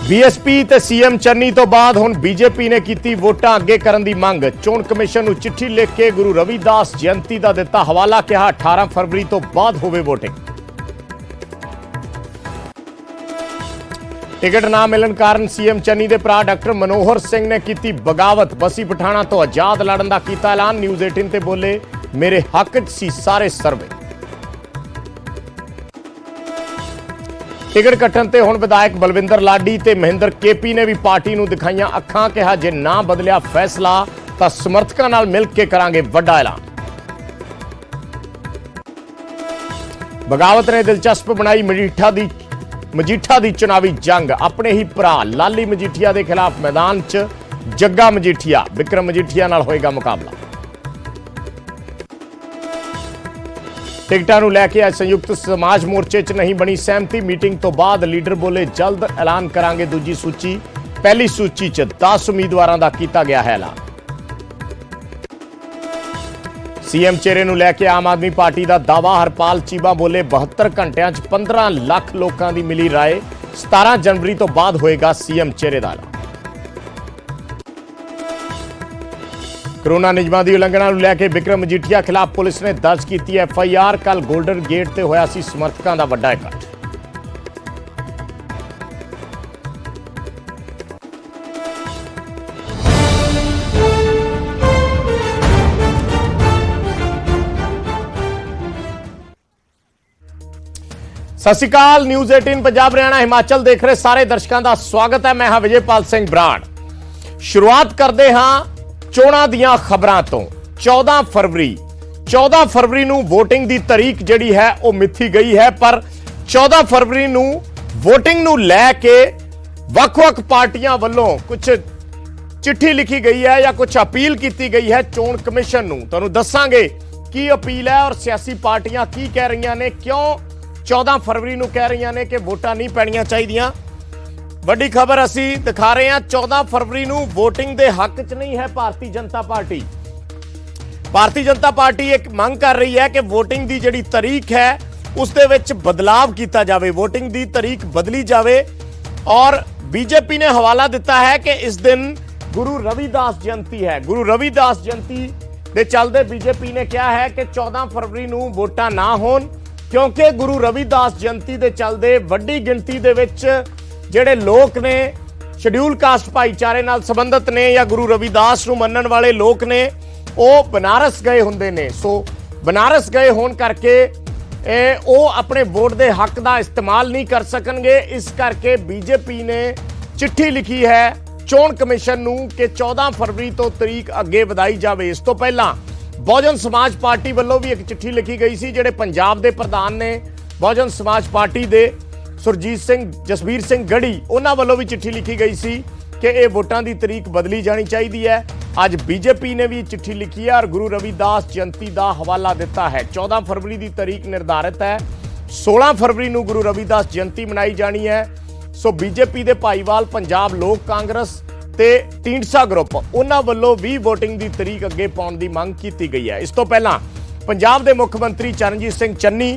BSP ते CM Channi तो बाद हुण बीजेपी ने की वोटां अगे करन दी मंग। चोण कमिशन नूं चिट्ठी लिख के गुरु रविदास जयंती दा दिता हवाला, कहा 18 फरवरी तो बाद होवे वोटिंग। टिकट ना मिलन कारण सीएम चन्नी दे भरा डॉक्टर मनोहर सिंह ने की बगावत। बसी पठाणा तो आजाद लड़न दा कीता ऐलान। न्यूज़ 18 ते बोले, मेरे हक च सी सारे सर्वे। टिकट कट्टण ते हुण विधायक बलविंदर लाडी ते महेंद्र केपी ने भी पार्टी नूं दिखाईयां अखां, कहा जे ना बदलिया फैसला तां समर्थकां नाल मिल के करांगे वड्डा ऐलान। बगावत ने दिलचस्प बनाई मजीठा दी चुनावी जंग। अपने ही भरा लाली मजीठिया के खिलाफ मैदान च जग्गा मजीठिया, विक्रम मजीठिया नाल होएगा मुकाबला। टिकटां नूं लैके अज संयुक्त समाज मोर्चे च नहीं बनी सहमति। मीटिंग तो बाद लीडर बोले, जल्द ऐलान करांगे दूजी सूची। पहली सूची च 10 उम्मीदवारां दा कीता गया है ऐलान। सीएम चेहरे नूं लैके आम आदमी पार्टी दा दावा। हरपाल चीबा बोले, 72 घंटिਆਂ च 15 ਲੱਖ लोकां दी मिली राय। 17 जनवरी तो बाद होएगा सीएम चेहरे दा ऐलान। कोरोना नियमां दी उलंघना नूं लैके विक्रम मजीठिया खिलाफ पुलिस ने दर्ज की एफआईआर। कल गोल्डन गेट ते होया सी समर्थकां दा वड्डा इकट्ठ। सत श्री अकाल। न्यूज़ 18 पंजाब हरियाणा हिमाचल देख रहे सारे दर्शकों का स्वागत है। मैं हाँ विजयपाल सिंह बराड़। शुरुआत करते हाँ चोणां दीयां खबरां तो। 14 फरवरी नूं वोटिंग दी तारीख जिहड़ी है वो मिथी गई है, पर 14 फरवरी नूं वोटिंग नूं लैके वख-वख पार्टियां वल्लों कुछ चिट्ठी लिखी गई है या कुछ अपील की गई है चोण कमिशन नूं। तुहानूं दस्सांगे की अपील है और सियासी पार्टियां की कह रही ने, क्यों 14 फरवरी नूं कह रही ने कि वोटां नहीं पैणीआं चाहीदियां। वड्डी खबर असी दिखा रहे हैं। 14 फरवरी नूं वोटिंग दे हक च नहीं है भारतीय जनता पार्टी। भारतीय जनता पार्टी एक मंग कर रही है कि वोटिंग दी जिहड़ी तारीख है उस दे विच बदलाव किया जाए, वोटिंग दी तारीख बदली जाए। और बीजेपी ने हवाला दिता है कि इस दिन गुरु रविदास जयंती है। गुरु रविदास जयंती दे चलदे बीजेपी ने कहा है कि 14 फरवरी नूं वोटां ना होण, क्योंकि गुरु रविदास जयंती दे चलदे वड्डी गिणती दे विच ਜਿਹੜੇ ਲੋਕ ਨੇ ਸ਼ਡਿਊਲ ਕਾਸਟ ਭਾਈਚਾਰੇ ਨਾਲ ਸੰਬੰਧਿਤ ਨੇ ਜਾਂ ਗੁਰੂ ਰਵਿਦਾਸ ਨੂੰ ਮੰਨਣ ਵਾਲੇ ਲੋਕ ਨੇ, ਉਹ ਬਨਾਰਸ ਗਏ ਹੁੰਦੇ ਨੇ। ਸੋ ਬਨਾਰਸ ਗਏ ਹੋਣ ਕਰਕੇ ਉਹ ਆਪਣੇ ਵੋਟ ਦੇ ਹੱਕ ਦਾ ਇਸਤੇਮਾਲ ਨਹੀਂ ਕਰ ਸਕਣਗੇ। ਇਸ ਕਰਕੇ ਬੀਜੇਪੀ ਨੇ ਚਿੱਠੀ ਲਿਖੀ ਹੈ ਚੋਣ ਕਮਿਸ਼ਨ ਨੂੰ ਕਿ 14 ਫਰਵਰੀ ਤੋਂ ਤਰੀਕ ਅੱਗੇ ਵਧਾਈ ਜਾਵੇ। ਇਸ ਤੋਂ ਪਹਿਲਾਂ ਬਹੁਜਨ ਸਮਾਜ ਪਾਰਟੀ ਵੱਲੋਂ ਵੀ ਇੱਕ ਚਿੱਠੀ ਲਿਖੀ ਗਈ ਸੀ। ਜਿਹੜੇ ਪੰਜਾਬ ਦੇ ਪ੍ਰਧਾਨ ਨੇ ਬਹੁਜਨ ਸਮਾਜ ਪਾਰਟੀ ਦੇ सुरजीत सिंह जसबीर सिंह गढ़ी, उन्होंने वालों भी चिट्ठी लिखी गई सी कि यह वोटां दी तरीक बदली जानी चाहिए है। अज बीजेपी ने भी चिट्ठी लिखी है और गुरु रविदास जयंती का हवाला दिता है। 14 फरवरी की तारीख निर्धारित है। 16 फरवरी को गुरु रविदास जयंती मनाई जानी है। सो बीजेपी के भाईवाल पंजाब लोक कांग्रेस ते ढींडसा ग्रुप उन्होंने वालों भी वोटिंग की तरीक अगे पाउण की मंग की गई है। इस तो पहला पंजाब के मुख्य मंत्री चरणजीत सिंह चन्नी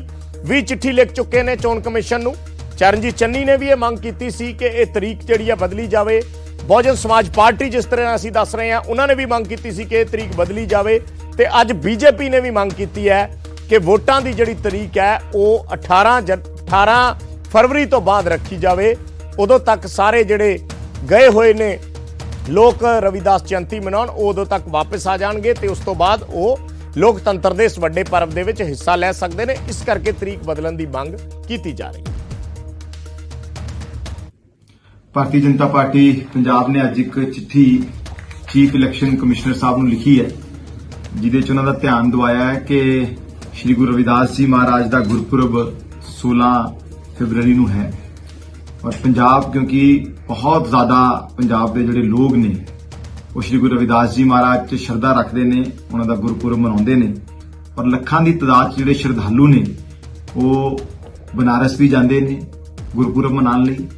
भी चिट्ठी लिख चुके हैं चोण कमिशन नूं। चरणजीत चन्नी ने भी यह मंग की सी कि यह तरीक जिहड़ी है बदली जाए। बहुजन समाज पार्टी जिस तरह असीं दस रहे हैं उन्होंने भी मंग की सी कि यह तरीक बदली जाए। तो अज बीजेपी ने भी मंग की है कि वोटां की जिहड़ी तरीक है वह 18 फरवरी तो बाद रखी जाए। उदों तक सारे जिहड़े गए हुए ने लोग रविदास जयंती मनाउण उदों तक वापस आ जाएंगे तो उस तो बाद वो लोकतंत्र के इस वड्डे पर्व दे विच हिस्सा लै सकते हैं। इस करके तरीक बदलण की मंग की जा रही है। भारतीय जनता पार्टी पंजाब ने अज एक चिट्ठी चीफ इलैक्शन कमिश्नर साहब नूं लिखी है, जिहदे च उन्हां दा ध्यान दवाया है कि श्री गुरु रविदास जी महाराज का गुरपुरब 16 फरवरी नूं है। और पंजाब क्योंकि बहुत ज्यादा पंजाब के जिहड़े लोग ने वो श्री गुरु रविदास जी महाराज च श्रद्धा रखते हैं, उन्हां दा गुरपुरब मनाउंदे ने। और लखां दी तादाद जिहड़े श्रद्धालु ने वो बनारस भी जांदे ने गुरपुरब मनाउण लई।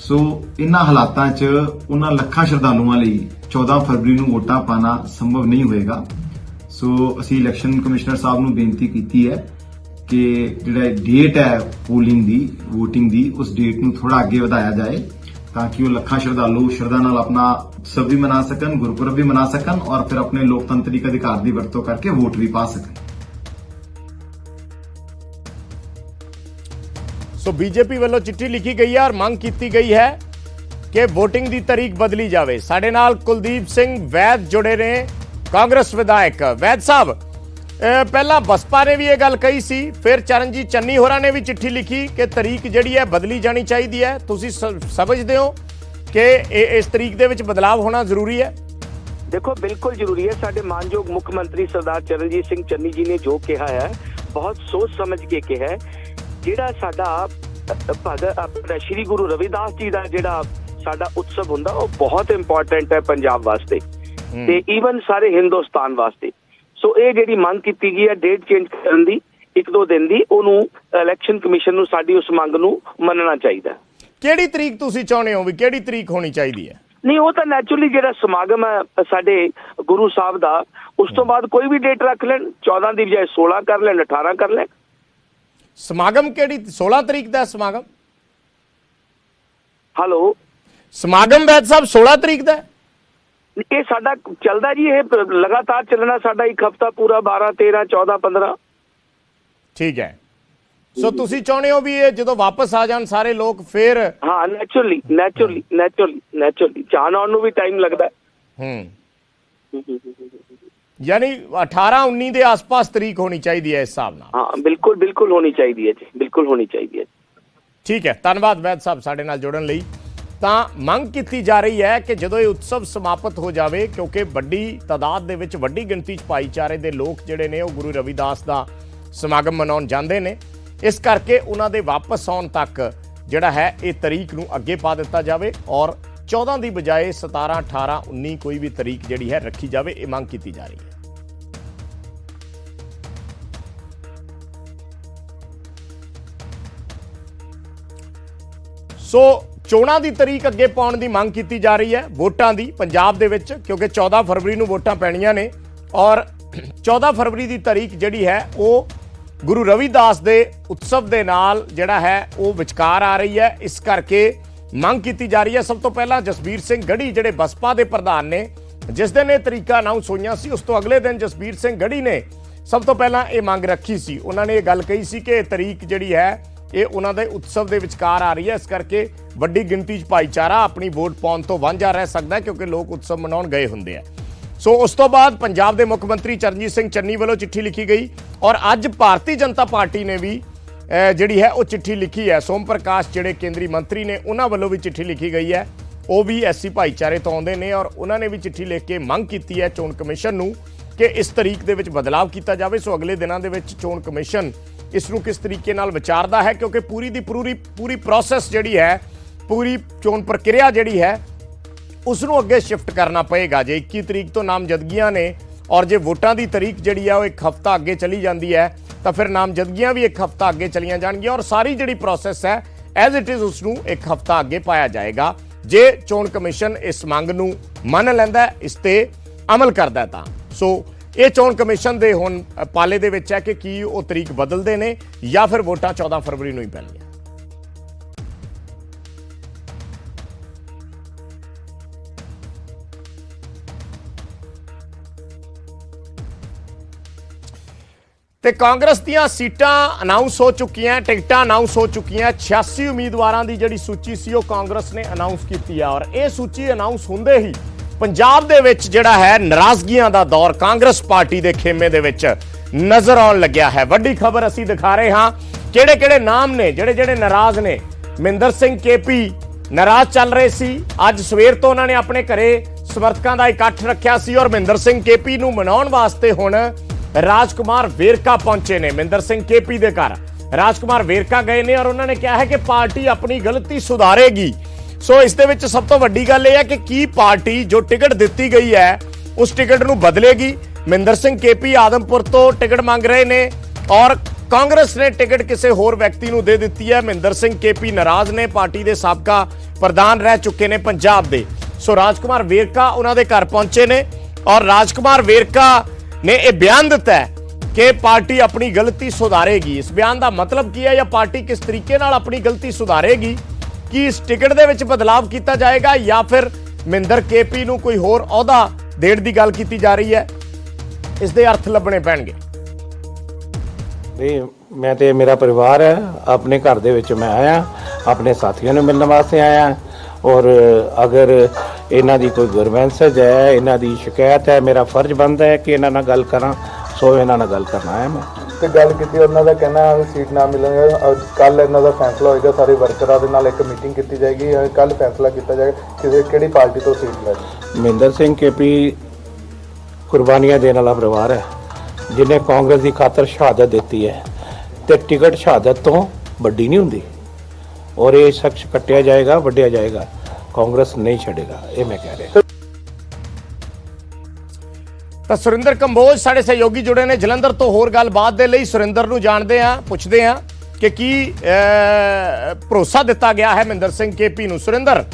सो इन्हां हालातां च उन्हां लखां श्रद्धालुआं लई 14 फरवरी नूं वोटां पाना संभव नहीं होएगा। सो असीं इलैक्शन कमिश्नर साहब नूं बेनती कीती है कि जिहड़ा डेट है पोलिंग दी वोटिंग दी उस डेट नूं थोड़ा अगे वधाया जाए ਤਾਂ ਕਿ ਉਹ ਲੱਖਾਂ ਸ਼ਰਧਾਲੂ ਸ਼ਰਧਾ ਨਾਲ ਆਪਣਾ ਉਤਸਵ ਵੀ ਮਨਾ ਸਕਣ, ਗੁਰਪੁਰਬ ਵੀ ਮਨਾ ਸਕਣ ਔਰ ਫਿਰ ਆਪਣੇ ਲੋਕਤੰਤਰਿਕ ਅਧਿਕਾਰ ਦੀ ਵਰਤੋਂ ਕਰਕੇ ਵੋਟ ਵੀ ਪਾ ਸਕਣ। ਸੋ ਬੀਜੇਪੀ ਵੱਲੋਂ ਚਿੱਠੀ ਲਿਖੀ ਗਈ ਹੈ ਔਰ ਮੰਗ ਕੀਤੀ ਗਈ ਹੈ ਕਿ VOTING ਦੀ ਤਾਰੀਖ ਬਦਲੀ ਜਾਵੇ। ਸਾਡੇ ਨਾਲ ਕੁਲਦੀਪ ਸਿੰਘ ਵੈਦ ਜੁੜੇ ਨੇ, ਕਾਂਗਰਸ ਵਿਧਾਇਕ। ਵੈਦ ਸਾਹਿਬ, ਪਹਿਲਾਂ ਬਸਪਾ ਨੇ ਵੀ ਇਹ ਗੱਲ ਕਹੀ ਸੀ, ਫਿਰ ਚਰਨਜੀਤ ਚੰਨੀ ਹੋਰਾਂ ਨੇ ਵੀ ਚਿੱਠੀ ਲਿਖੀ ਕਿ ਤਾਰੀਖ ਜਿਹੜੀ ਹੈ ਬਦਲੀ ਜਾਣੀ ਚਾਹੀਦੀ ਹੈ। ਤੁਸੀਂ ਸਮਝਦੇ ਹੋ ਕਿ ਇਸ ਤਾਰੀਖ ਦੇ ਵਿੱਚ ਬਦਲਾਅ ਹੋਣਾ ਜ਼ਰੂਰੀ ਹੈ? ਦੇਖੋ, ਬਿਲਕੁਲ ਜ਼ਰੂਰੀ ਹੈ। ਸਾਡੇ ਮਾਨਯੋਗ ਮੁੱਖ ਮੰਤਰੀ ਸਰਦਾਰ ਚਰਨਜੀਤ ਸਿੰਘ ਚੰਨੀ ਜੀ ਨੇ ਜੋ ਕਿਹਾ ਹੈ, ਬਹੁਤ ਸੋਚ ਸਮਝ ਕੇ ਕਿਹਾ ਹੈ। ਜਿਹੜਾ ਸਾਡਾ ਭਗਤ ਸ਼੍ਰੀ ਗੁਰੂ ਰਵਿਦਾਸ ਜੀ ਦਾ ਜਿਹੜਾ ਸਾਡਾ ਉਤਸਵ ਹੁੰਦਾ, ਉਹ ਬਹੁਤ ਇੰਪੋਰਟੈਂਟ ਹੈ ਪੰਜਾਬ ਵਾਸਤੇ ਤੇ ਈਵਨ ਸਾਰੇ ਹਿੰਦੁਸਤਾਨ ਵਾਸਤੇ। ਸੋ ਇਹ ਜਿਹੜੀ ਮੰਗ ਕੀਤੀ ਗਈ ਹੈ ਡੇਟ ਚੇਂਜ ਕਰਨ ਦੀ, 1-2 ਦਿਨ ਦੀ, ਉਹਨੂੰ ਇਲੈਕਸ਼ਨ ਕਮਿਸ਼ਨ ਨੂੰ ਸਾਡੀ ਉਸ ਮੰਗ ਨੂੰ ਮੰਨਣਾ ਚਾਹੀਦਾ। ਕਿਹੜੀ ਤਰੀਕ ਤੁਸੀਂ ਚਾਹੁੰਦੇ ਹੋ ਵੀ ਕਿਹੜੀ ਤਰੀਕ ਹੋਣੀ ਚਾਹੀਦੀ ਹੈ? ਨਹੀਂ, ਉਹ ਤਾਂ ਨੈਚੁਰਲੀ ਜਿਹੜਾ ਸਮਾਗਮ ਹੈ ਸਾਡੇ ਗੁਰੂ ਸਾਹਿਬ ਦਾ, ਉਸ ਤੋਂ ਬਾਅਦ ਕੋਈ ਵੀ ਡੇਟ ਰੱਖ ਲੈਣ, 14 ਦੀ ਬਜਾਏ 16 ਕਰ ਲੈਣ, 18 ਕਰ ਲੈਣ। ਸਮਾਗਮ ਕਿਹੜੀ 16 ਤਰੀਕ ਦਾ ਸਮਾਗਮ? ਹੈਲੋ, ਸਮਾਗਮ ਵੈਦ ਸਾਹਿਬ 16 ਤਰੀਕ ਦਾ? ਇਹ ਸਾਡਾ ਚੱਲਦਾ ਜੀ, ਇਹ ਲਗਾਤਾਰ ਚੱਲਣਾ ਸਾਡਾ 1 ਹਫ਼ਤਾ ਪੂਰਾ, 12, 13, 14, 15। ਠੀਕ ਹੈ। ਸੋ ਤੁਸੀਂ ਚਾਹੁੰਦੇ ਹੋ ਵੀ ਇਹ ਜਦੋਂ ਵਾਪਸ ਆ ਜਾਣ ਸਾਰੇ ਲੋਕ ਫਿਰ? ਹਾਂ, ਨੈਚੁਰਲੀ ਜਾਣ ਆਉਣ ਨੂੰ ਵੀ ਟਾਈਮ ਲੱਗਦਾ ਹੈ। ਯਾਨੀ 18-19 ਦੇ ਆਸ-ਪਾਸ ਤਰੀਕ ਹੋਣੀ ਚਾਹੀਦੀ ਹੈ ਇਸ ਹਿਸਾਬ ਨਾਲ? ਹਾਂ, ਬਿਲਕੁਲ ਹੋਣੀ ਚਾਹੀਦੀ ਹੈ ਜੀ, ਬਿਲਕੁਲ ਹੋਣੀ ਚਾਹੀਦੀ ਹੈ। ਠੀਕ ਹੈ, ਧੰਨਵਾਦ ਵੈਦ ਸਾਹਿਬ ਸਾਡੇ ਨਾਲ ਜੁੜਨ ਲਈ। ਤਾਂ ਮੰਗ ਕੀਤੀ ਜਾ ਰਹੀ ਹੈ ਕਿ ਜਦੋਂ ਇਹ ਉਤਸਵ ਸਮਾਪਤ ਹੋ ਜਾਵੇ, ਕਿਉਂਕਿ ਵੱਡੀ ਤਾਦਾਦ ਦੇ ਵਿੱਚ ਵੱਡੀ ਗਿਣਤੀ 'ਚ ਭਾਈਚਾਰੇ ਦੇ ਲੋਕ ਜਿਹੜੇ ਨੇ ਉਹ ਗੁਰੂ ਰਵਿਦਾਸ ਦਾ ਸਮਾਗਮ ਮਨਾਉਣ ਜਾਂਦੇ ਨੇ, ਇਸ ਕਰਕੇ ਉਹਨਾਂ ਦੇ ਵਾਪਸ ਆਉਣ ਤੱਕ ਜਿਹੜਾ ਹੈ ਇਹ ਤਾਰੀਖ ਨੂੰ ਅੱਗੇ ਪਾ ਦਿੱਤਾ ਜਾਵੇ ਔਰ 14 ਦੀ ਬਜਾਏ 17, 18, 19 ਕੋਈ ਵੀ ਤਾਰੀਖ ਜਿਹੜੀ ਹੈ ਰੱਖੀ ਜਾਵੇ। ਇਹ ਮੰਗ ਕੀਤੀ ਜਾ ਰਹੀ ਹੈ। ਸੋ ਚੋਣਾਂ ਦੀ ਤਾਰੀਖ ਅੱਗੇ ਪਾਉਣ ਦੀ ਮੰਗ ਕੀਤੀ ਜਾ ਰਹੀ ਹੈ ਵੋਟਾਂ ਦੀ ਪੰਜਾਬ ਦੇ ਵਿੱਚ, ਕਿਉਂਕਿ 14 ਫਰਵਰੀ ਨੂੰ ਵੋਟਾਂ ਪੈਣੀਆਂ ਨੇ ਔਰ 14 ਫਰਵਰੀ ਦੀ ਤਾਰੀਖ ਜਿਹੜੀ ਹੈ ਉਹ ਗੁਰੂ ਰਵਿਦਾਸ ਦੇ ਉਤਸਵ ਦੇ ਨਾਲ ਜਿਹੜਾ ਹੈ ਉਹ ਵਿਚਕਾਰ ਆ ਰਹੀ ਹੈ। ਇਸ ਕਰਕੇ ਮੰਗ ਕੀਤੀ ਜਾ ਰਹੀ ਹੈ। ਸਭ ਤੋਂ ਪਹਿਲਾਂ ਜਸਬੀਰ ਸਿੰਘ ਗੜੀ ਜਿਹੜੇ ਬਸਪਾ ਦੇ ਪ੍ਰਧਾਨ ਨੇ, ਜਿਸ ਦਿਨ ਇਹ ਤਰੀਕਾਂ ਅਨਾਉਂਸ ਹੋਈਆਂ ਸੀ, ਉਸ ਤੋਂ ਅਗਲੇ ਦਿਨ ਜਸਬੀਰ ਸਿੰਘ ਗੜੀ ਨੇ ਸਭ ਤੋਂ ਪਹਿਲਾਂ ਇਹ ਮੰਗ ਰੱਖੀ ਸੀ। ਉਹਨਾਂ ਨੇ ਇਹ ਗੱਲ ਕਹੀ ਸੀ ਕਿ ਇਹ ਤਾਰੀਖ ਜਿਹੜੀ ਹੈ ਇਹ ਉਹਨਾਂ ਦੇ ਉਤਸਵ ਦੇ ਵਿਚਕਾਰ ਆ ਰਹੀ ਹੈ, ਇਸ ਕਰਕੇ ਵੱਡੀ ਗਿਣਤੀ 'ਚ ਭਾਈਚਾਰਾ ਆਪਣੀ ਵੋਟ ਪਾਉਣ ਤੋਂ ਵਾਂਝਾ ਰਹਿ ਸਕਦਾ ਹੈ, ਕਿਉਂਕਿ ਲੋਕ ਉਤਸਵ ਮਨਾਉਣ ਗਏ ਹੁੰਦੇ ਆ। ਸੋ ਉਸ ਤੋਂ ਬਾਅਦ ਪੰਜਾਬ ਦੇ ਮੁੱਖ ਮੰਤਰੀ ਚਰਨਜੀਤ ਸਿੰਘ ਚੰਨੀ ਵੱਲੋਂ ਚਿੱਠੀ ਲਿਖੀ ਗਈ ਔਰ ਅੱਜ ਭਾਰਤੀ ਜਨਤਾ ਪਾਰਟੀ ਨੇ ਵੀ ਜਿਹੜੀ ਹੈ ਉਹ ਚਿੱਠੀ ਲਿਖੀ ਹੈ। ਸੋਮ ਪ੍ਰਕਾਸ਼ ਜਿਹੜੇ ਕੇਂਦਰੀ ਮੰਤਰੀ ਨੇ, ਉਹਨਾਂ ਵੱਲੋਂ ਵੀ ਚਿੱਠੀ ਲਿਖੀ ਗਈ ਹੈ। ਉਹ ਵੀ ਐਸਸੀ ਭਾਈਚਾਰੇ ਤੋਂ ਆਉਂਦੇ ਨੇ ਔਰ ਉਹਨਾਂ ਨੇ ਵੀ ਚਿੱਠੀ ਲਿਖ ਕੇ ਮੰਗ ਕੀਤੀ ਹੈ ਚੋਣ ਕਮਿਸ਼ਨ ਨੂੰ ਕਿ ਇਸ ਤਾਰੀਖ ਦੇ ਵਿੱਚ ਬਦਲਾਅ ਕੀਤਾ ਜਾਵੇ। ਸੋ ਅਗਲੇ ਦਿਨਾਂ ਦੇ ਵਿੱਚ ਚੋਣ ਕਮਿਸ਼ਨ ਇਸ ਨੂੰ ਕਿਸ ਤਰੀਕੇ ਨਾਲ ਵਿਚਾਰਦਾ ਹੈ, ਕਿਉਂਕਿ ਪੂਰੀ ਪ੍ਰੋਸੈਸ ਜਿਹੜੀ ਹੈ, ਪੂਰੀ ਚੋਣ ਪ੍ਰਕਿਰਿਆ ਜਿਹੜੀ ਹੈ ਉਸ ਨੂੰ ਅੱਗੇ ਸ਼ਿਫਟ ਕਰਨਾ ਪਏਗਾ। ਜੇ 21 ਤਰੀਕ ਤੋਂ ਨਾਮਜ਼ਦਗੀਆਂ ਨੇ ਔਰ ਜੇ ਵੋਟਾਂ ਦੀ ਤਾਰੀਖ ਜਿਹੜੀ ਹੈ ਉਹ 1 ਹਫ਼ਤਾ ਅੱਗੇ ਚਲੀ ਜਾਂਦੀ ਹੈ ਤਾਂ ਫਿਰ ਨਾਮਜ਼ਦਗੀਆਂ ਵੀ 1 ਹਫ਼ਤਾ ਅੱਗੇ ਚਲੀਆਂ ਜਾਣਗੀਆਂ ਔਰ ਸਾਰੀ ਜਿਹੜੀ ਪ੍ਰੋਸੈਸ ਹੈ ਐਜ਼ ਇਟ ਇਜ਼ ਉਸ ਨੂੰ 1 ਹਫ਼ਤਾ ਅੱਗੇ ਪਾਇਆ ਜਾਏਗਾ। ਜੇ ਚੋਣ ਕਮਿਸ਼ਨ ਇਸ ਮੰਗ ਨੂੰ ਮੰਨ ਲੈਂਦਾ, ਇਸ ਤੇ ਅਮਲ ਕਰਦਾ ਤਾਂ। ਸੋ ਇਹ ਚੋਣ ਕਮਿਸ਼ਨ ਦੇ ਹੁਣ ਪਾਲੇ ਦੇ ਵਿੱਚ ਹੈ ਕਿ ਕੀ ਉਹ ਤਰੀਕ ਬਦਲਦੇ ਨੇ ਜਾਂ ਫਿਰ ਵੋਟਾਂ 14 ਫਰਵਰੀ ਨੂੰ ਹੀ ਪੈਣਗੀਆਂ। ਤੇ ਕਾਂਗਰਸ ਦੀਆਂ ਸੀਟਾਂ ਅਨਾਉਂਸ ਹੋ ਚੁੱਕੀਆਂ, ਟਿਕਟਾਂ ਅਨਾਉਂਸ ਹੋ ਚੁੱਕੀਆਂ। 86 ਉਮੀਦਵਾਰਾਂ ਦੀ ਜਿਹੜੀ ਸੂਚੀ ਸੀ ਉਹ ਕਾਂਗਰਸ ਨੇ ਅਨਾਉਂਸ ਕੀਤੀ ਆ ਔਰ ਇਹ ਸੂਚੀ ਅਨਾਉਂਸ ਹੁੰਦੇ ਹੀ ਪੰਜਾਬ ਦੇ ਵਿੱਚ ਜਿਹੜਾ ਹੈ ਨਾਰਾਜ਼ਗੀਆਂ ਦਾ ਦੌਰ ਕਾਂਗਰਸ ਪਾਰਟੀ ਦੇ ਖੇਮੇ ਦੇ ਵਿੱਚ ਨਜ਼ਰ ਆਉਣ ਲੱਗਿਆ ਹੈ। ਵੱਡੀ ਖਬਰ ਅਸੀਂ ਦਿਖਾ ਰਹੇ ਹਾਂ ਕਿਹੜੇ ਨਾਮ ਨੇ ਜਿਹੜੇ ਨਾਰਾਜ਼ ਨੇ। ਮਹਿੰਦਰ ਸਿੰਘ ਕੇਪੀ ਨਾਰਾਜ਼ ਚੱਲ ਰਹੇ ਸੀ। ਅੱਜ ਸਵੇਰ ਤੋਂ ਉਹਨਾਂ ਨੇ ਆਪਣੇ ਘਰੇ ਸਮਰਥਕਾਂ ਦਾ ਇਕੱਠ ਰੱਖਿਆ ਸੀ ਔਰ ਮਹਿੰਦਰ ਸਿੰਘ ਕੇਪੀ ਨੂੰ ਮਨਾਉਣ ਵਾਸਤੇ ਹੁਣ ਰਾਜਕੁਮਾਰ ਵੇਰਕਾ ਪਹੁੰਚੇ ਨੇ। ਮਹਿੰਦਰ ਸਿੰਘ ਕੇਪੀ ਦੇ ਘਰ ਰਾਜਕੁਮਾਰ ਵੇਰਕਾ ਗਏ ਨੇ ਔਰ ਉਹਨਾਂ ਨੇ ਕਿਹਾ ਹੈ ਕਿ ਪਾਰਟੀ ਆਪਣੀ ਗਲਤੀ ਸੁਧਾਰੇਗੀ। ਸੋ ਇਸ ਦੇ ਵਿੱਚ ਸਭ ਤੋਂ ਵੱਡੀ ਗੱਲ ਇਹ ਹੈ ਕਿ ਕੀ ਪਾਰਟੀ ਜੋ ਟਿਕਟ ਦਿੱਤੀ ਗਈ ਹੈ ਉਸ ਟਿਕਟ ਨੂੰ ਬਦਲੇਗੀ। ਮਹਿੰਦਰ ਸਿੰਘ ਕੇਪੀ ਆਦਮਪੁਰ ਤੋਂ ਟਿਕਟ ਮੰਗ ਰਹੇ ਨੇ ਔਰ ਕਾਂਗਰਸ ਨੇ ਟਿਕਟ ਕਿਸੇ ਹੋਰ ਵਿਅਕਤੀ ਨੂੰ ਦੇ ਦਿੱਤੀ ਹੈ। ਮਹਿੰਦਰ ਸਿੰਘ ਕੇਪੀ ਨਾਰਾਜ਼ ਨੇ, ਪਾਰਟੀ ਦੇ ਸਾਬਕਾ ਪ੍ਰਧਾਨ ਰਹਿ ਚੁੱਕੇ ਨੇ ਪੰਜਾਬ ਦੇ। ਸੋ ਰਾਜਕੁਮਾਰ ਵੇਰਕਾ ਉਹਨਾਂ ਦੇ ਘਰ ਪਹੁੰਚੇ ਨੇ ਔਰ ਰਾਜਕੁਮਾਰ ਵੇਰਕਾ ਨੇ ਇਹ ਬਿਆਨ ਦਿੱਤਾ ਹੈ ਕਿ ਪਾਰਟੀ ਆਪਣੀ ਗਲਤੀ ਸੁਧਾਰੇਗੀ। ਇਸ ਬਿਆਨ ਦਾ ਮਤਲਬ ਕੀ ਹੈ ਜਾਂ ਪਾਰਟੀ ਕਿਸ ਤਰੀਕੇ ਨਾਲ ਆਪਣੀ ਗਲਤੀ ਸੁਧਾਰੇਗੀ, ਕਿ ਇਸ ਟਿਕਟ ਦੇ ਵਿੱਚ ਬਦਲਾਵ ਕੀਤਾ ਜਾਏਗਾ ਜਾਂ ਫਿਰ ਮਹਿੰਦਰ ਕੇਪੀ ਨੂੰ ਕੋਈ ਹੋਰ ਅਹੁਦਾ ਦੇਣ ਦੀ ਗੱਲ ਕੀਤੀ ਜਾ ਰਹੀ ਹੈ। ਇਸ ਦੇ ਅਰਥ ਲੱਭਣੇ ਪੈਣਗੇ। ਨਹੀਂ, ਮੈਂ ਤੇ ਮੇਰਾ ਪਰਿਵਾਰ ਹੈ, ਆਪਣੇ ਘਰ ਦੇ ਵਿੱਚ ਮੈਂ ਆਇਆ, ਆਪਣੇ ਸਾਥੀਆਂ ਨੂੰ ਮਿਲਣ ਵਾਸਤੇ ਆਇਆ। ਔਰ ਅਗਰ ਇਹਨਾਂ ਦੀ ਕੋਈ ਗੁਰਮੈਂਸਜ ਹੈ, ਇਹਨਾਂ ਦੀ ਸ਼ਿਕਾਇਤ ਹੈ, ਮੇਰਾ ਫਰਜ਼ ਬਣਦਾ ਹੈ ਕਿ ਇਹਨਾਂ ਨਾਲ ਗੱਲ ਕਰਾਂ, ਸੋ ਇਹਨਾਂ ਨਾਲ ਗੱਲ ਕਰਨਾ ਹੈ। ਮੈਂ ਤੇ ਗੱਲ ਕੀਤੀ, ਉਹਨਾਂ ਦਾ ਕਹਿਣਾ ਵੀ ਸੀਟ ਨਾ ਮਿਲਣਗੇ। ਕੱਲ ਇਹਨਾਂ ਦਾ ਫੈਸਲਾ ਹੋਏਗਾ, ਸਾਰੇ ਵਰਕਰਾਂ ਦੇ ਨਾਲ ਇੱਕ ਮੀਟਿੰਗ ਕੀਤੀ ਜਾਏਗੀ, ਕੱਲ ਫੈਸਲਾ ਕੀਤਾ ਜਾਏਗਾ ਕਿਹੜੀ ਪਾਰਟੀ ਤੋਂ ਸੀਟ ਲੈਣੀ। ਮਹਿੰਦਰ ਸਿੰਘ ਕੇਪੀ ਕੁਰਬਾਨੀਆਂ ਦੇਣ ਵਾਲਾ ਪਰਿਵਾਰ ਹੈ, ਜਿਹਨੇ ਕਾਂਗਰਸ ਦੀ ਖਾਤਰ ਸ਼ਹਾਦਤ ਦਿੱਤੀ ਹੈ, ਤੇ ਟਿਕਟ ਸ਼ਹਾਦਤ ਤੋਂ ਵੱਡੀ ਨਹੀਂ ਹੁੰਦੀ। ਔਰ ਇਹ ਸ਼ਖਸ ਕੱਟਿਆ ਜਾਏਗਾ, ਵੱਢਿਆ ਜਾਏਗਾ, ਕਾਂਗਰਸ ਨਹੀਂ ਛੱਡੇਗਾ, ਇਹ ਮੈਂ ਕਹਿ ਰਿਹਾ। ਤਾਂ ਸੁਰਿੰਦਰ ਕੰਬੋਜ ਸਾਡੇ ਸਹਿਯੋਗੀ ਜੁੜੇ ਨੇ ਜਲੰਧਰ ਤੋਂ। ਹੋਰ ਗੱਲਬਾਤ ਦੇ ਲਈ ਸੁਰਿੰਦਰ ਨੂੰ ਜਾਣਦੇ ਆ, ਪੁੱਛਦੇ ਆ ਕਿ ਕੀ ਭਰੋਸਾ ਦਿੱਤਾ ਗਿਆ ਹੈ ਮਹਿੰਦਰ ਸਿੰਘ ਕੇਪੀ ਨੂੰ। ਸੁਰਿੰਦਰ,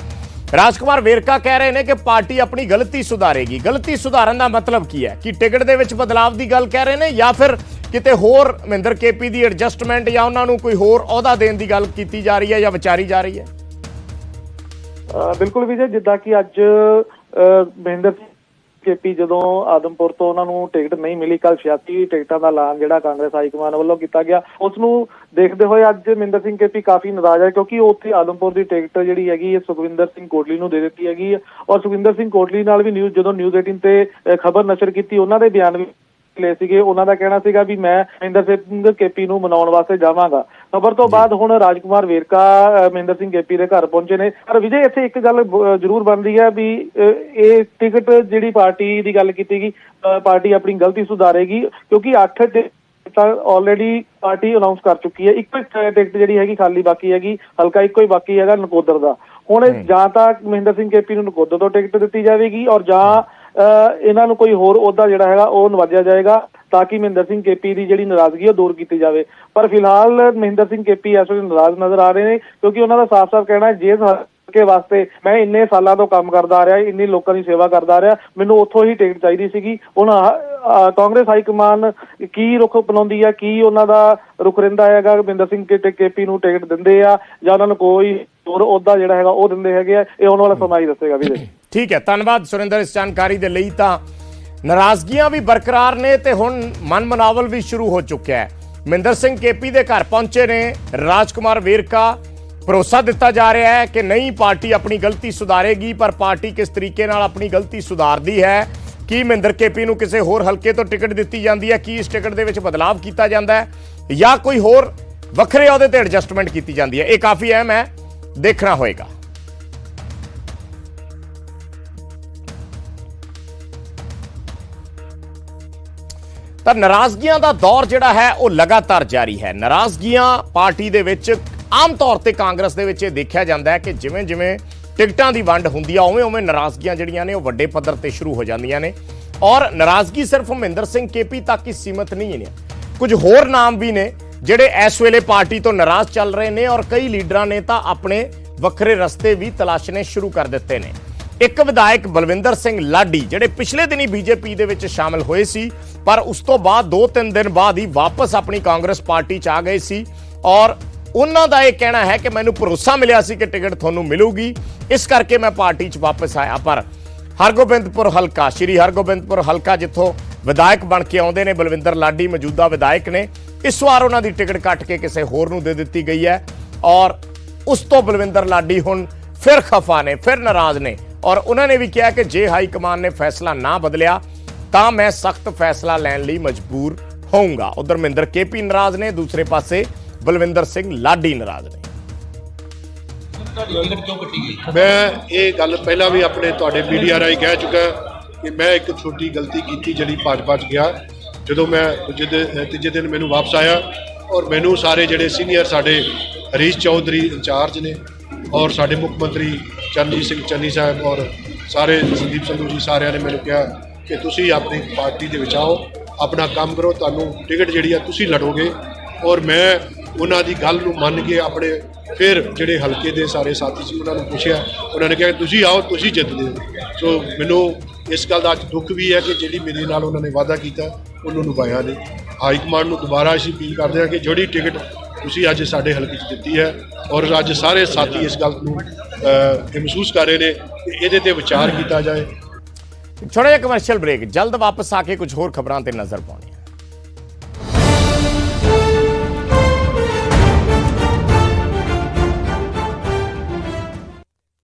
ਰਾਜਕੁਮਾਰ ਵੇਰਕਾ ਕਹਿ ਰਹੇ ਨੇ ਕਿ ਪਾਰਟੀ ਆਪਣੀ ਗਲਤੀ ਸੁਧਾਰੇਗੀ। ਗਲਤੀ ਸੁਧਾਰਨ ਦਾ ਮਤਲਬ ਕੀ ਹੈ? ਕਿ ਟਿਕਟ ਦੇ ਵਿੱਚ ਬਦਲਾਵ ਦੀ ਗੱਲ ਕਹਿ ਰਹੇ ਨੇ ਜਾਂ ਫਿਰ ਕਿਤੇ ਹੋਰ ਮਹਿੰਦਰ ਕੇਪੀ ਦੀ ਐਡਜਸਟਮੈਂਟ ਜਾਂ ਉਹਨਾਂ ਨੂੰ ਕੋਈ ਹੋਰ ਅਹੁਦਾ ਦੇਣ ਦੀ ਗੱਲ ਕੀਤੀ ਜਾ ਰਹੀ ਹੈ ਜਾਂ ਵਿਚਾਰੀ ਜਾ ਰਹੀ ਹੈ? ਬਿਲਕੁਲ ਵਿਜੇ, ਜਿੱਦਾਂ ਕਿ ਅੱਜ ਮਹਿੰਦਰ ਕੇਪੀ ਜਦੋਂ ਆਦਮਪੁਰ ਤੋਂ ਉਹਨਾਂ ਨੂੰ ਟਿਕਟ ਨਹੀਂ ਮਿਲੀ, ਕੱਲ 86 ਟਿਕਟਾਂ ਦਾ ਐਲਾਨ ਜਿਹੜਾ ਕਾਂਗਰਸ ਹਾਈਕਮਾਨ ਵੱਲੋਂ ਕੀਤਾ ਗਿਆ, ਉਸ ਨੂੰ ਦੇਖਦੇ ਹੋਏ ਅੱਜ ਮਹਿੰਦਰ ਸਿੰਘ ਕੇਪੀ ਕਾਫੀ ਨਾਰਾਜ਼ ਹੈ, ਕਿਉਂਕਿ ਉੱਥੇ ਆਦਮਪੁਰ ਦੀ ਟਿਕਟ ਜਿਹੜੀ ਹੈਗੀ ਹੈ ਸੁਖਵਿੰਦਰ ਸਿੰਘ ਕੋਟਲੀ ਨੂੰ ਦੇ ਦਿੱਤੀ ਹੈਗੀ ਹੈ। ਔਰ ਸੁਖਵਿੰਦਰ ਸਿੰਘ ਕੋਟਲੀ ਨਾਲ ਵੀ ਜਦੋਂ ਨਿਊਜ਼ 18 ਤੇ ਖਬਰ ਨਸ਼ਰ ਕੀਤੀ, ਉਹਨਾਂ ਦੇ ਬਿਆਨ ਵੀ ਲਏ ਸੀਗੇ। ਉਹਨਾਂ ਦਾ ਕਹਿਣਾ ਸੀਗਾ ਵੀ ਮੈਂ ਮਹਿੰਦਰ ਸਿੰਘ ਕੇਪੀ ਨੂੰ ਮਨਾਉਣ ਵਾਸਤੇ ਜਾਵਾਂਗਾ। ਖਬਰ ਤੋਂ ਬਾਅਦ ਹੁਣ ਰਾਜਕੁਮਾਰ ਵੇਰਕਾ ਮਹਿੰਦਰ ਸਿੰਘ ਕੇਪੀ ਦੇ ਘਰ ਪਹੁੰਚੇ ਨੇ। ਪਰ ਵਿਜੇ, ਇੱਥੇ ਇੱਕ ਗੱਲ ਜ਼ਰੂਰ ਬਣ ਰਹੀ ਹੈ ਵੀ ਇਹ ਟਿਕਟ ਜਿਹੜੀ ਪਾਰਟੀ ਦੀ ਗੱਲ ਕੀਤੀ ਗਈ, ਪਾਰਟੀ ਆਪਣੀ ਗਲਤੀ ਸੁਧਾਰੇਗੀ, ਕਿਉਂਕਿ 8 ਟਿਕਟਾਂ ਆਲਰੇਡੀ ਪਾਰਟੀ ਅਨਾਉਂਸ ਕਰ ਚੁੱਕੀ ਹੈ। ਇੱਕ ਟਿਕਟ ਜਿਹੜੀ ਹੈਗੀ ਖਾਲੀ ਬਾਕੀ ਹੈਗੀ, ਹਲਕਾ ਇੱਕੋ ਹੀ ਬਾਕੀ ਹੈਗਾ ਨਕੋਦਰ ਦਾ। ਹੁਣ ਜਾਂ ਤਾਂ ਮਹਿੰਦਰ ਸਿੰਘ ਕੇਪੀ ਨੂੰ ਨਕੋਦਰ ਤੋਂ ਟਿਕਟ ਦਿੱਤੀ ਜਾਵੇਗੀ ਔਰ ਜਾਂ ਇਹਨਾਂ ਨੂੰ ਕੋਈ ਹੋਰ ਅਹੁਦਾ ਜਿਹੜਾ ਹੈਗਾ ਉਹ ਨਵਾਜਿਆ ਜਾਏਗਾ, ਤਾਂ ਕਿ ਮਹਿੰਦਰ ਸਿੰਘ ਕੇਪੀ ਦੀ ਜਿਹੜੀ ਨਾਰਾਜ਼ਗੀ ਉਹ ਦੂਰ ਕੀਤੀ ਜਾਵੇ। ਪਰ ਫਿਲਹਾਲ ਮਹਿੰਦਰ ਸਿੰਘ ਕੇਪੀ ਇਸ ਵੇਲੇ ਨਾਰਾਜ਼ ਨਜ਼ਰ ਆ ਰਹੇ ਨੇ, ਕਿਉਂਕਿ ਉਹਨਾਂ ਦਾ ਸਾਫ਼-ਸਾਫ਼ ਕਹਿਣਾ ਜੇ ਹਲਕੇ ਵਾਸਤੇ ਮੈਂ ਇੰਨੇ ਸਾਲਾਂ ਤੋਂ ਕੰਮ ਕਰਦਾ ਆ ਰਿਹਾ, ਇੰਨੀ ਲੋਕਾਂ ਦੀ ਸੇਵਾ ਕਰਦਾ ਆ ਰਿਹਾ, ਮੈਨੂੰ ਉੱਥੋਂ ਹੀ ਟਿਕਟ ਚਾਹੀਦੀ ਸੀਗੀ। ਹੁਣ ਕਾਂਗਰਸ ਹਾਈਕਮਾਨ ਕੀ ਰੁਖ ਅਪਣਾਉਂਦੀ ਹੈ, ਕੀ ਉਹਨਾਂ ਦਾ ਰੁਖ ਰਹਿੰਦਾ ਹੈਗਾ, ਮਹਿੰਦਰ ਸਿੰਘ ਕੇਪੀ ਨੂੰ ਟਿਕਟ ਦਿੰਦੇ ਆ ਜਾਂ ਉਹਨਾਂ ਨੂੰ ਕੋਈ ਹੋਰ ਅਹੁਦਾ ਜਿਹੜਾ ਹੈਗਾ ਉਹ ਦਿੰਦੇ ਹੈਗੇ ਆ, ਇਹ ਆਉਣ ਵਾਲਾ ਸਮਾਂ ਹੀ ਦੱਸੇਗਾ ਵੀਰੇ। ਠੀਕ ਹੈ, ਧੰਨਵਾਦ ਸੁਰਿੰਦਰ ਇਸ ਜਾਣਕਾਰੀ ਦੇ ਲਈ। ਤਾਂ ਨਾਰਾਜ਼ਗੀਆਂ ਵੀ ਬਰਕਰਾਰ ਨੇ ਤੇ ਹੁਣ ਮਨ ਮਨਾਵਲ ਵੀ ਸ਼ੁਰੂ ਹੋ ਚੁੱਕਿਆ ਹੈ। ਮਹਿੰਦਰ ਸਿੰਘ ਕੇਪੀ ਦੇ ਘਰ ਪਹੁੰਚੇ ਨੇ ਰਾਜਕੁਮਾਰ ਵੇਰਕਾ। ਭਰੋਸਾ ਦਿੱਤਾ ਜਾ ਰਿਹਾ ਹੈ ਕਿ ਨਹੀਂ, ਪਾਰਟੀ ਆਪਣੀ ਗਲਤੀ ਸੁਧਾਰੇਗੀ। ਪਰ ਪਾਰਟੀ ਕਿਸ ਤਰੀਕੇ ਨਾਲ ਆਪਣੀ ਗਲਤੀ ਸੁਧਾਰਦੀ ਹੈ? ਕੀ ਮਹਿੰਦਰ ਕੇਪੀ ਨੂੰ ਕਿਸੇ ਹੋਰ ਹਲਕੇ ਤੋਂ ਟਿਕਟ ਦਿੱਤੀ ਜਾਂਦੀ ਹੈ? ਕੀ ਇਸ ਟਿਕਟ ਦੇ ਵਿੱਚ ਬਦਲਾਵ ਕੀਤਾ ਜਾਂਦਾ ਹੈ ਜਾਂ ਕੋਈ ਹੋਰ ਵੱਖਰੇ ਅਹੁਦੇ ਤੇ ਐਡਜਸਟਮੈਂਟ ਕੀਤੀ ਜਾਂਦੀ ਹੈ? ਇਹ ਕਾਫੀ ਅਹਿਮ ਹੈ, ਦੇਖਣਾ ਹੋਏਗਾ। ਤਾਂ ਨਾਰਾਜ਼ਗੀਆਂ ਦਾ ਦੌਰ ਜਿਹੜਾ ਹੈ ਉਹ ਲਗਾਤਾਰ ਜਾਰੀ ਹੈ। ਨਾਰਾਜ਼ਗੀਆਂ ਪਾਰਟੀ ਦੇ ਵਿੱਚ ਆਮ ਤੌਰ ਤੇ ਕਾਂਗਰਸ ਦੇ ਵਿੱਚ ਇਹ ਦੇਖਿਆ ਜਾਂਦਾ ਹੈ ਕਿ ਜਿਵੇਂ ਜਿਵੇਂ ਟਿਕਟਾਂ ਦੀ ਵੰਡ ਹੁੰਦੀ ਆ ਉਵੇਂ ਉਵੇਂ ਨਾਰਾਜ਼ਗੀਆਂ ਜਿਹੜੀਆਂ ਨੇ ਉਹ ਵੱਡੇ ਪੱਧਰ ਤੇ ਸ਼ੁਰੂ ਹੋ ਜਾਂਦੀਆਂ ਨੇ। ਔਰ ਨਾਰਾਜ਼ਗੀ ਸਿਰਫ ਮਹਿੰਦਰ ਸਿੰਘ ਕੇਪੀ ਤੱਕ ਹੀ ਸੀਮਤ ਨਹੀਂ ਨੇ, ਕੁਝ ਹੋਰ ਨਾਮ ਵੀ ਨੇ ਜਿਹੜੇ ਇਸ ਵੇਲੇ ਪਾਰਟੀ ਤੋਂ ਨਾਰਾਜ਼ ਚੱਲ ਰਹੇ ਨੇ ਔਰ ਕਈ ਲੀਡਰਾਂ ਨੇ ਤਾਂ ਆਪਣੇ ਵੱਖਰੇ ਰਸਤੇ ਵੀ ਤਲਾਸ਼ਣੇ ਸ਼ੁਰੂ ਕਰ ਦਿੱਤੇ ਨੇ। ਇੱਕ ਵਿਧਾਇਕ ਬਲਵਿੰਦਰ ਸਿੰਘ ਲਾਡੀ ਜਿਹੜੇ ਪਿਛਲੇ ਦਿਨੀ ਬੀਜੇਪੀ ਦੇ ਵਿੱਚ ਸ਼ਾਮਲ ਹੋਏ ਸੀ, ਪਰ ਉਸ ਤੋਂ ਬਾਅਦ 2-3 ਦਿਨ ਬਾਅਦ ਹੀ ਵਾਪਸ ਆਪਣੀ ਕਾਂਗਰਸ ਪਾਰਟੀ 'ਚ ਆ ਗਏ ਸੀ ਔਰ ਉਹਨਾਂ ਦਾ ਇਹ ਕਹਿਣਾ ਹੈ ਕਿ ਮੈਨੂੰ ਭਰੋਸਾ ਮਿਲਿਆ ਸੀ ਕਿ ਟਿਕਟ ਤੁਹਾਨੂੰ ਮਿਲੂਗੀ, ਇਸ ਕਰਕੇ ਮੈਂ ਪਾਰਟੀ 'ਚ ਵਾਪਸ ਆਇਆ। ਪਰ ਹਰਗੋਬਿੰਦਪੁਰ ਹਲਕਾ, ਸ਼੍ਰੀ ਹਰਗੋਬਿੰਦਪੁਰ ਹਲਕਾ ਜਿੱਥੋਂ ਵਿਧਾਇਕ ਬਣ ਕੇ ਆਉਂਦੇ ਨੇ ਬਲਵਿੰਦਰ ਲਾਡੀ, ਮੌਜੂਦਾ ਵਿਧਾਇਕ ਨੇ, ਇਸ ਵਾਰ ਉਹਨਾਂ ਦੀ ਟਿਕਟ ਕੱਟ ਕੇ ਕਿਸੇ ਹੋਰ ਨੂੰ ਦੇ ਦਿੱਤੀ ਗਈ ਹੈ ਔਰ ਉਸ ਤੋਂ ਬਲਵਿੰਦਰ ਲਾਡੀ ਹੁਣ ਫਿਰ ਖਫਾ ਨੇ, ਫਿਰ ਨਾਰਾਜ਼ ਨੇ ਔਰ ਉਹਨਾਂ ਨੇ ਵੀ ਕਿਹਾ ਕਿ ਜੇ ਹਾਈ ਕਮਾਨ ਨੇ ਫੈਸਲਾ ਨਾ ਬਦਲਿਆ ਤਾਂ ਮੈਂ ਸਖਤ ਫੈਸਲਾ ਲੈਣ ਲਈ ਮਜਬੂਰ ਹੋਊਂਗਾ। ਉਧਰ ਮਹਿੰਦਰ ਕੇਪੀ ਨਾਰਾਜ਼ ਨੇ, ਦੂਸਰੇ ਪਾਸੇ ਬਲਵਿੰਦਰ ਸਿੰਘ ਲਾਡੀ ਨਾਰਾਜ਼ ਨੇ। ਮੈਂ ਇਹ ਗੱਲ ਪਹਿਲਾਂ ਵੀ ਆਪਣੇ ਤੁਹਾਡੇ ਮੀਡੀਆ ਰਾਹੀਂ ਕਹਿ ਚੁੱਕਾ ਕਿ ਮੈਂ ਇੱਕ ਛੋਟੀ ਗਲਤੀ ਕੀਤੀ ਜਿਹੜੀ ਭਾਜਪਾ 'ਚ ਗਿਆ। ਜਦੋਂ ਮੈਂ ਤੀਜੇ ਦਿਨ ਮੈਨੂੰ ਵਾਪਸ ਆਇਆ ਔਰ ਮੈਨੂੰ ਸਾਰੇ ਜਿਹੜੇ ਸੀਨੀਅਰ ਸਾਡੇ ਹਰੀਸ਼ ਚੌਧਰੀ ਇੰਚਾਰਜ ਨੇ ਔਰ ਸਾਡੇ ਮੁੱਖ ਮੰਤਰੀ ਚਰਨਜੀਤ ਸਿੰਘ ਚੰਨੀ ਸਾਹਿਬ ਔਰ ਸਾਰੇ ਸੰਦੀਪ ਸੰਧੂ ਜੀ, ਸਾਰਿਆਂ ਨੇ ਮੈਨੂੰ ਕਿਹਾ ਕਿ ਤੁਸੀਂ ਆਪਣੀ ਪਾਰਟੀ ਦੇ ਵਿੱਚ ਆਓ, ਆਪਣਾ ਕੰਮ ਕਰੋ, ਤੁਹਾਨੂੰ ਟਿਕਟ ਜਿਹੜੀ ਆ ਤੁਸੀਂ ਲੜੋਗੇ। ਔਰ ਮੈਂ ਉਹਨਾਂ ਦੀ ਗੱਲ ਨੂੰ ਮੰਨ ਕੇ ਆਪਣੇ ਫਿਰ ਜਿਹੜੇ ਹਲਕੇ ਦੇ ਸਾਰੇ ਸਾਥੀ ਸੀ ਉਹਨਾਂ ਨੂੰ ਪੁੱਛਿਆ, ਉਹਨਾਂ ਨੇ ਕਿਹਾ ਤੁਸੀਂ ਆਓ, ਤੁਸੀਂ ਜਿੱਤਦੇ ਹੋ। ਸੋ ਮੈਨੂੰ ਇਸ ਗੱਲ ਦਾ ਅੱਜ ਦੁੱਖ ਵੀ ਹੈ ਕਿ ਜਿਹੜੀ ਮੇਰੇ ਨਾਲ ਉਹਨਾਂ ਨੇ ਵਾਅਦਾ ਕੀਤਾ ਉਹਨੂੰ ਨਿਭਾਇਆ ਨਹੀਂ। ਹਾਈ ਕਮਾਂਡ ਨੂੰ ਦੁਬਾਰਾ ਅਸੀਂ ਅਪੀਲ ਕਰਦੇ ਹਾਂ ਕਿ ਜਿਹੜੀ ਟਿਕਟ ਤੁਸੀਂ ਅੱਜ ਸਾਡੇ ਹਲਕੇ 'ਚ ਦਿੱਤੀ ਹੈ ਔਰ ਅੱਜ ਸਾਰੇ ਸਾਥੀ ਇਸ ਗੱਲ ਨੂੰ ਇਹ ਮਹਿਸੂਸ ਕਰ ਰਹੇ ਨੇ ਕਿ ਇਹਦੇ ਤੇ ਵਿਚਾਰ ਕੀਤਾ ਜਾਏ। ਛੋਟਾ ਜਿਹਾ ਕਮਰਸ਼ੀਅਲ ਬ੍ਰੇਕ, ਜਲਦ ਵਾਪਸ ਆ ਕੇ ਕੁਝ ਹੋਰ ਖਬਰਾਂ ਤੇ ਨਜ਼ਰ ਪਾਉਣੀ ਹੈ।